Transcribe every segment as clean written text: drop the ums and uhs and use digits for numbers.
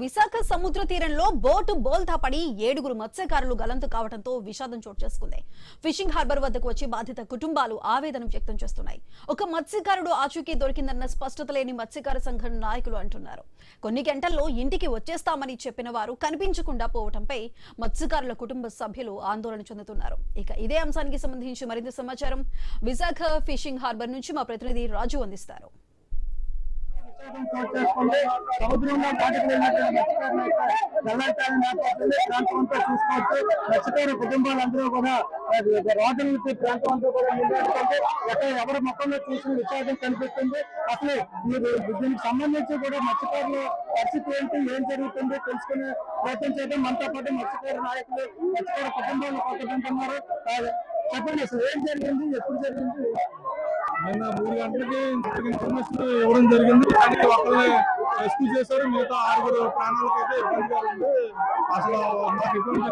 విశాఖ సముద్ర తీరంలో బోటు బోల్తా పడి 7గురు మత్స్యకారులు గలంతు కావడంతో విషాదం చోటు చేసుకుంది. ఫిషింగ్ హార్బర్ వద్దకు వచ్చి బాధిత కుటుంబాలు ఆవేదన వ్యక్తం చేస్తున్నాయి. ఒక మత్స్యకారుడు ఆచూకీ దొరికిందన్న స్పష్టత లేని మత్స్యకార సంఘం నాయకులు అంటున్నారు. కొన్ని గంటల్లో ఇంటికి వచ్చేస్తామని చెప్పిన వారు కనిపించకుండా పోవడంపై మత్స్యకారుల కుటుంబ సభ్యులు ఆందోళన చెందుతున్నారు. ఇక ఇదే అంశానికి సంబంధించి మరింత సమాచారం విశాఖ ఫిషింగ్ హార్బర్ నుంచి మా ప్రతినిధి రాజు అందిస్తారు. సముద్రంలో దాటికి ప్రాంతంతో చూసుకోవచ్చు. మత్స్యకారు కుటుంబాలందరూ కూడా రోడ్డు ప్రాంతం అంతా కూడా నిలబెట్టుకుంటే ఎవరి మొక్కల్లో చూసిన విషాదం కనిపిస్తుంది. అసలు దీనికి సంబంధించి కూడా మత్స్యకారుల పరిస్థితి ఏంటి, ఏం జరుగుతుంది తెలుసుకునే ప్రయత్నం చేయడం మనతో పాటు మత్స్యకారు నాయకులు మత్స్యకార కుటుంబాలు పక్కకుంటున్నారు. చెప్పండి, అసలు ఏం జరిగింది, ఎప్పుడు జరిగింది? నిన్న 3 గంటలకి ఇన్ఫర్మేషన్ ఇవ్వడం జరిగింది. కానీ ఒకళ్ళని రెస్క్యూ చేశారు. మిగతా 6 ప్రాణాలకైతే ఇబ్బందిగా ఉంది. అసలు మాకు ఎటువంటి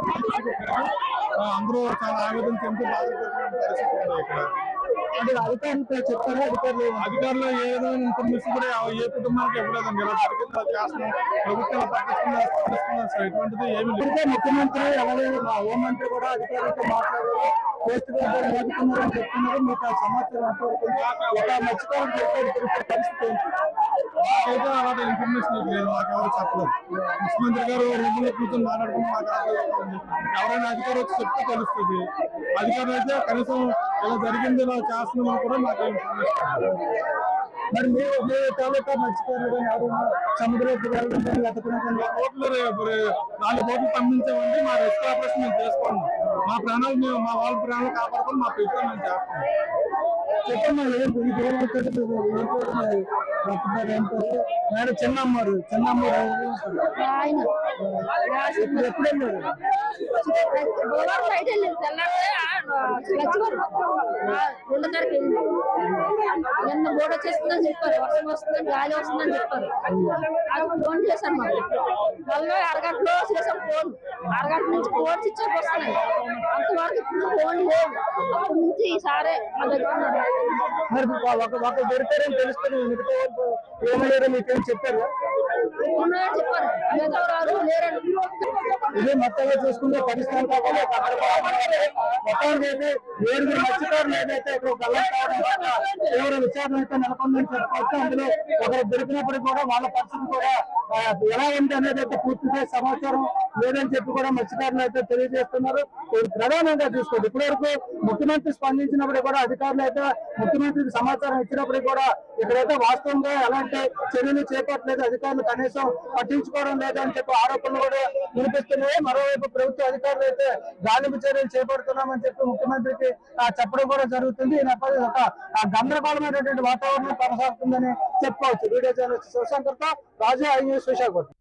అందరూ చాలా ఆవేదన చెందుతూ బాధపడుతున్న పరిస్థితి ఉంది ఇక్కడ. అంటే అధికారులు చెప్తారా? అధికారులు ఏదైనా ఇన్ఫర్మేషన్ కూడా ఏ కుటుంబానికి ఇవ్వలేదండి. ఇలా జరిగింది చేస్తున్నాం, ప్రభుత్వం పట్టిస్తున్నారు, ఎటువంటిది ఏమి లేదు. ముఖ్యమంత్రి ఎవరు హోంమంత్రి కూడా అధికారులతో మాట్లాడారు, పోస్ట్ నేర్చుకున్నారని చెప్తున్నారు. మీకు ఆ సమాచారం ఎంతవరకు ఒక మత్స్యకారులు చెప్పే పరిస్థితి ఏంటి? మాకైతే అలాంటి ఇన్ఫర్మేషన్ లేదు, మాకెవరు చెప్పలేదు. ముఖ్యమంత్రి గారు రూపంలో కూర్చొని మాట్లాడుకుని మాకు ఎవరైనా అధికారులు వచ్చి చెప్తే తెలుస్తుంది. అధికారులు అయితే కనీసం ఇలా జరిగింది ఇలా చేస్తున్నామని కూడా మాకు ఇన్ఫర్మేషన్. మరి మీ తాలూకా మత్స్యకారులు ఎవరైనా సముద్రంలోకి వెళ్ళడం బోట్లు 4 బోట్లు పంపించామండి. మా రెస్క్యూ ఆపరేషన్ మేము చేసుకున్నాం. మా ప్రాణాలు మా వాళ్ళ ప్రాణాలు కాపాడుకొని మా ప్రయత్నం మేము చేస్తున్నాం. చెప్పండి, మేడం చిన్నమ్మారు ఎప్పుడు వెళ్ళారు? నిన్న బోర్డు వచ్చేస్తుందని చెప్పారు, వర్షం వస్తుందని గాలి వస్తుందని చెప్పారు. అది ఫోన్ చేశాను మాకు. మళ్ళీ అరగంటలో చేసాం ఫోన్. అరగంట నుంచి ఫోన్స్ ఇచ్చాక వస్తున్నాయి. అంతవరకు ఇప్పుడు ఫోన్ లేవు. అప్పటి నుంచి ఈసారి మరి ఒక దొరికారని తెలుస్తుంది. మిగతా వాళ్ళు ఏమయ్యారో మీకేం చెప్పారు? చెప్పారు మిగతావారు లేరండి. ఇదే మొత్తంగా చూసుకుంటే పరిస్థితి మొత్తానికి అయితే 7 మత్స్యకారులు ఏదైతే ఇప్పుడు గల్లం కావడం తీవ్ర విచారణ అయితే నెలకొందని చెప్పుకోవచ్చు. అందులో ఒకరు దొరికినప్పటికీ కూడా వాళ్ళ పరిస్థితి కూడా ఎలా ఉంది అనేది అయితే పూర్తిగా సమాచారం లేదని చెప్పి కూడా మత్స్యకారులు అయితే తెలియజేస్తున్నారు. ప్రధానంగా చూసుకోండి, ఇప్పటివరకు ముఖ్యమంత్రి స్పందించినప్పుడు కూడా అధికారులు అయితే ముఖ్యమంత్రికి సమాచారం ఇచ్చినప్పటికీ కూడా ఇక్కడైతే వాస్తవంగా ఎలాంటి చర్యలు చేపట్టలేదు, అధికారులు కనీసం పట్టించుకోవడం లేదని చెప్పి ఆరోపణలు కూడా వినిపిస్తున్నాయి. మరోవైపు ప్రభుత్వ అధికారులు అయితే గాలింపు చర్యలు చేపడుతున్నామని చెప్పి ముఖ్యమంత్రికి చెప్పడం కూడా జరుగుతుంది. ఈ నేపథ్యంలో ఒక గందరగోళమైనటువంటి వాతావరణం కొనసాగుతుందని చెప్పుకోవచ్చు. వీడియో జర్నలిస్ట్ శివశంకర్ తో రాజు, ఐ న్యూస్, విశాఖపట్నం.